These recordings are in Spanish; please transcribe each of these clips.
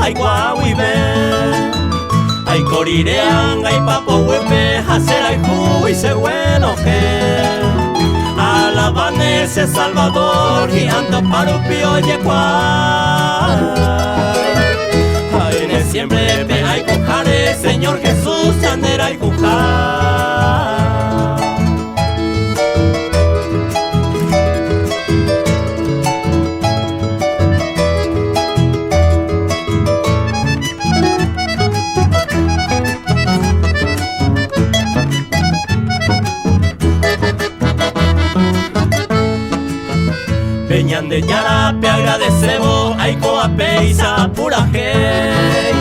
ay guawibe ay corirean ay papo huepe hacer ay ju y se bueno que alaban ese Salvador y ando parupio yecuá ay en el siempre me hay cujare Señor Jesús andera y cujar. Peñan de Yarape agradecemos ay coape y sapura hey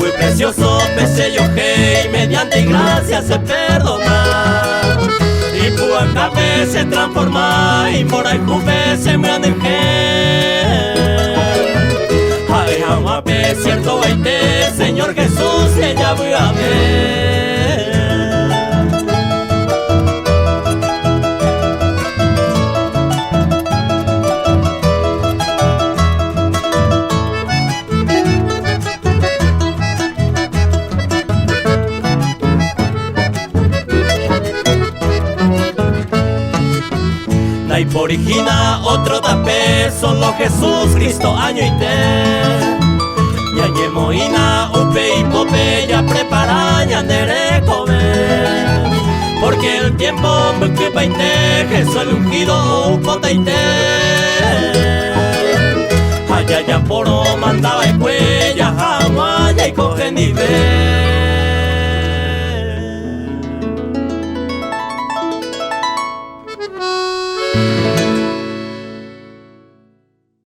Uy precioso pesello hey mediante gracia se perdona y puacape se transforma y mora y juve se grande hey ay amape cierto baite Señor Jesús ella voy a ver. Y por origina otro tapé, solo Jesús Cristo año y te Yañe moina, upe y pope, ya prepara, ya andere comer porque el tiempo me que paite, Jesús el ungido, upota y te allá ya poro mandaba y cuella, jamás ya y coge ni ve.